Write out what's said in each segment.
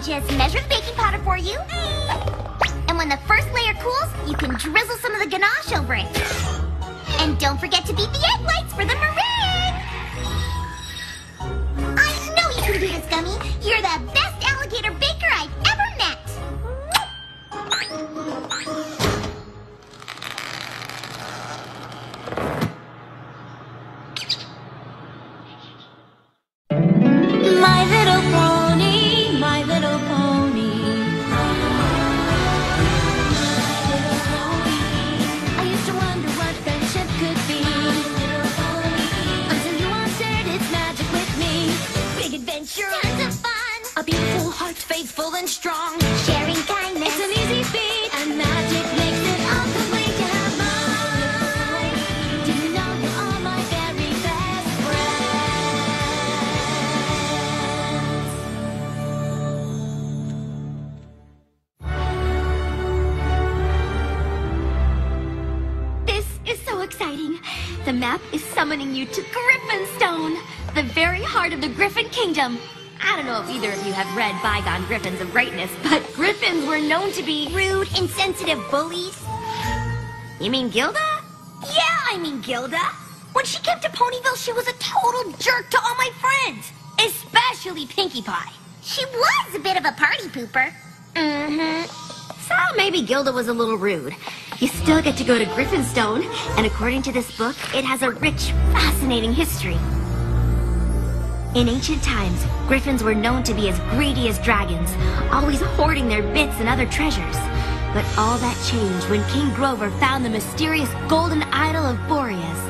just measure the baking powder for you. And when the first layer cools, you can drizzle some of the ganache over it. And don't forget to beat the egg whites for the meringue. I know you can do this, Gummy. You're the best alligator baker I've ever met. My little pony, my little pony. I used to wonder what friendship could be, until you shared its magic with me. Big adventure, tons of fun, a beautiful heart, faithful and strong. Sharing kindness, It's an easy feat, and magic makes it all complete to have mine. Do you know you are my very best friends? This is so exciting. The map is summoning you to Griffinstone, the very heart of the Griffin Kingdom. I don't know if either of you have read Bygone Griffins of Greatness, but Griffins were known to be rude, insensitive bullies. You mean Gilda? Yeah, I mean Gilda. When she came to Ponyville, she was a total jerk to all my friends, especially Pinkie Pie. She was a bit of a party pooper. So maybe Gilda was a little rude. You still get to go to Griffinstone, and according to this book, it has a rich, fascinating history. In ancient times, griffins were known to be as greedy as dragons, always hoarding their bits and other treasures. But all that changed when King Grover found the mysterious golden idol of Boreas.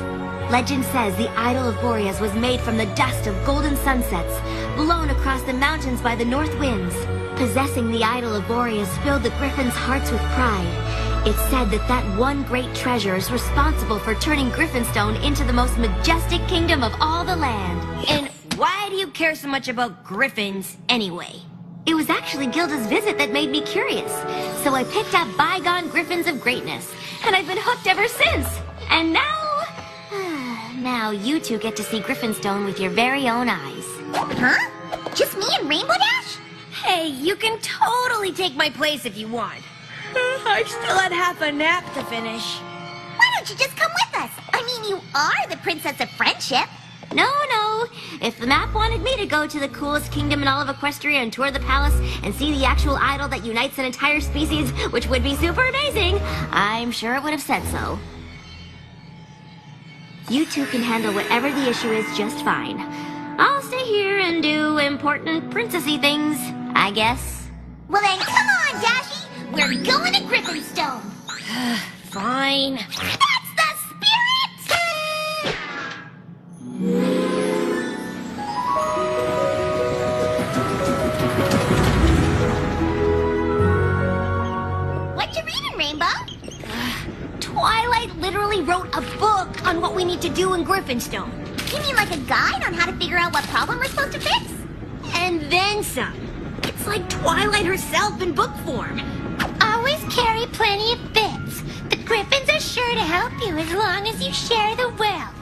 Legend says the idol of Boreas was made from the dust of golden sunsets, blown across the mountains by the north winds. Possessing the idol of Boreas filled the griffins' hearts with pride. It's said that that one great treasure is responsible for turning Griffinstone into the most majestic kingdom of all the land. And why do you care so much about griffins anyway? It was actually Gilda's visit that made me curious. So I picked up Bygone Griffins of Greatness, and I've been hooked ever since. And now you two get to see Griffinstone with your very own eyes. Huh? Just me and Rainbow Dash? Hey, you can totally take my place if you want. I still had half a nap to finish. Why don't you just come with us? I mean, you are the Princess of Friendship. No. If the map wanted me to go to the coolest kingdom in all of Equestria and tour the palace and see the actual idol that unites an entire species, which would be super amazing, I'm sure it would have said so. You two can handle whatever the issue is just fine. I'll stay here and do important princessy things, I guess. Well then, come on, Dashy! We're going to Griffinstone! Fine. That's the spirit! What you reading, Rainbow? Twilight literally wrote a book on what we need to do in Griffinstone. You mean like a guide on how to figure out what problem we're supposed to fix? And then some. It's like Twilight herself in book form. Always carry plenty of bits. The Griffins are sure to help you as long as you share the wealth.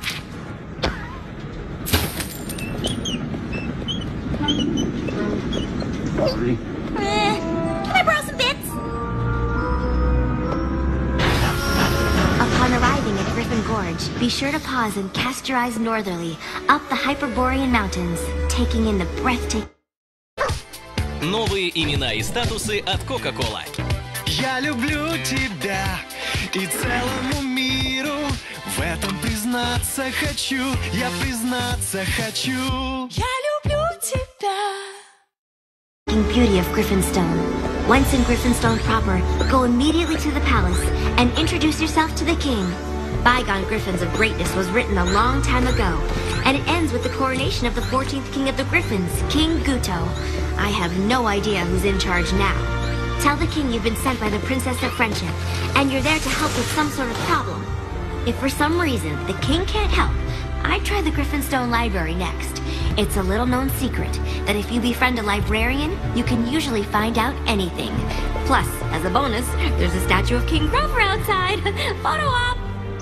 Can I borrow some bits? Upon arriving at Griffin Gorge, be sure to pause and cast your eyes northerly, up the Hyperborean Mountains, taking in the breathtaking... Новые имена и статусы от Coca-Cola. Я люблю тебя и целому миру. В этом признаться хочу, я признаться хочу. Я люблю тебя. Beauty of Griffinstone. Once in Griffinstone proper, go immediately to the palace and introduce yourself to the king. Bygone Griffins of Greatness was written a long time ago, and it ends with the coronation of the 14th king of the Griffins, King Guto. I have no idea who's in charge now. Tell the king you've been sent by the Princess of Friendship, and you're there to help with some sort of problem. If for some reason the king can't help, I'd try the Griffinstone Library next. It's a little-known secret that if you befriend a librarian, you can usually find out anything. Plus, as a bonus, there's a statue of King Grover outside. Photo op!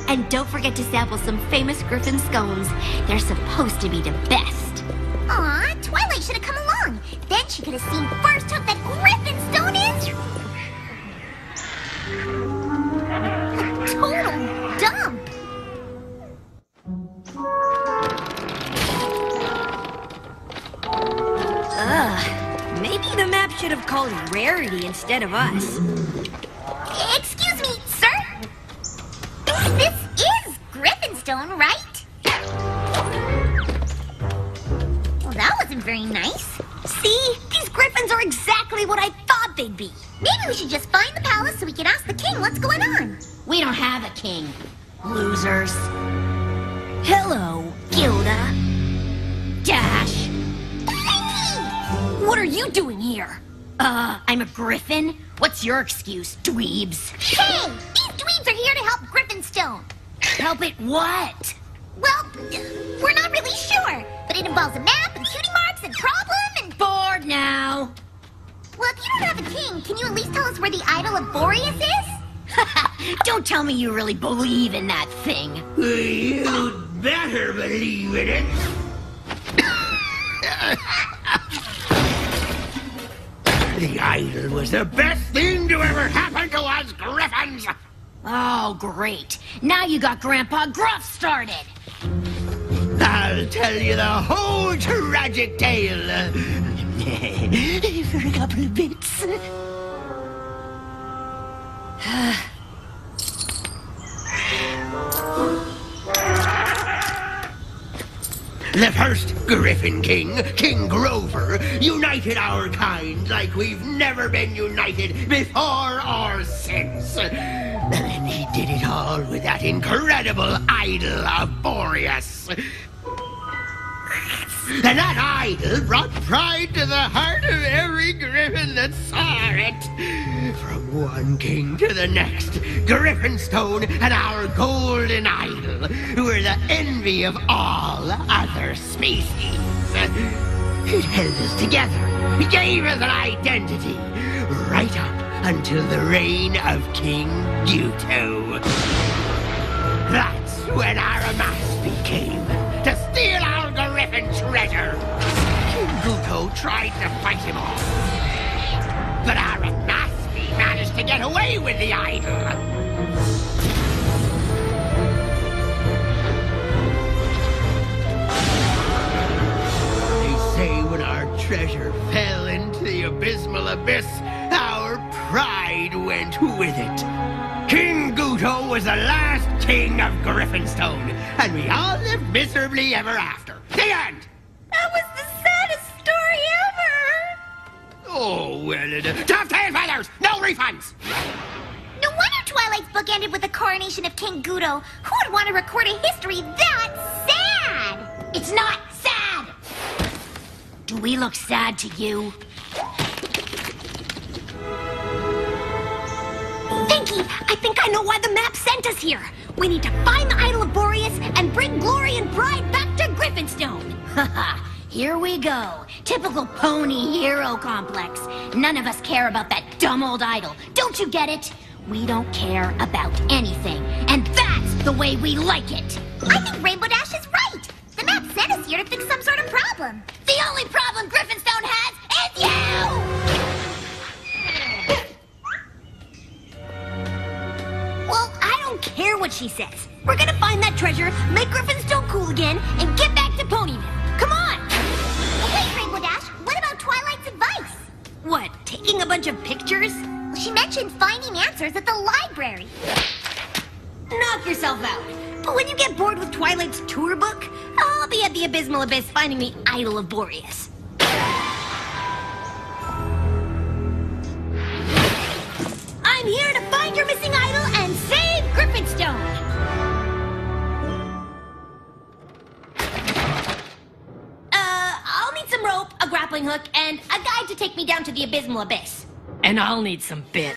And don't forget to sample some famous Griffin scones. They're supposed to be the best. Aw, Twilight should have come along. Then she could have seen firsthand that Griffinstone is... a total dump. Maybe the map should have called Rarity instead of us. Excuse me, sir? This is Griffinstone, right? Well, that wasn't very nice. See? These griffins are exactly what I thought they'd be. Maybe we should just find the palace so we can ask the king what's going on. We don't have a king. Losers. Hello, Gilda. Dash. What are you doing here? I'm a griffin. What's your excuse, dweebs? Hey, these dweebs are here to help Griffinstone. Help it what? Well, we're not really sure, but it involves a map and cutie marks and problem and... Bored now. Well, if you don't have a king, can you at least tell us where the idol of Boreas is? Don't tell me you really believe in that thing. You'd better believe in it. The idol was the best thing to ever happen to us griffins. Oh, great. Now you got Grandpa Gruff started. I'll tell you the whole tragic tale. For a couple of bits. The first Griffin King, King Grover, united our kind like we've never been united before or since. And he did it all with that incredible idol of Boreas. And that idol brought pride to the heart of every griffin that saw it. From one king to the next, Griffinstone and our golden idol were the envy of all other species. It held us together, it gave us an identity, right up until the reign of King Guto. That's when our amass became to steal our griffin treasure. King Guto tried to fight him off, but our Amaspy managed to get away with the idol. They say when our treasure fell into the abysmal abyss, our pride went with it. King Guto was the last king of Griffinstone, and we all lived miserably ever after. The end! That was the saddest story ever. Oh, well, tough tail feathers! No refunds! No wonder Twilight's book ended with the coronation of King Guto. Who would want to record a history that sad? It's not sad. Do we look sad to you? Vinky, I think I know why the map sent us here. We need to find the idol of Boreas and bring glory and pride back to Griffinstone. Haha, here we go. Typical pony hero complex. None of us care about that dumb old idol. Don't you get it? We don't care about anything. And that's the way we like it. I think Rainbow Dash is right. The map sent us here to fix some sort of problem. The only problem Griffinstone has is you! Well, I don't care what she says. We're gonna find that treasure, make Griffinstone cool again, and get back to Ponyville. Come on! Wait, Rainbow Dash, what about Twilight's advice? What, taking a bunch of pictures? Well, she mentioned finding answers at the library. Knock yourself out. But when you get bored with Twilight's tour book, I'll be at the Abysmal Abyss finding the idol of Boreas. I'm here to find your missing idol and save Griffinstone! I'll need some rope, a grappling hook, and a guide to take me down to the Abysmal Abyss. And I'll need some bits.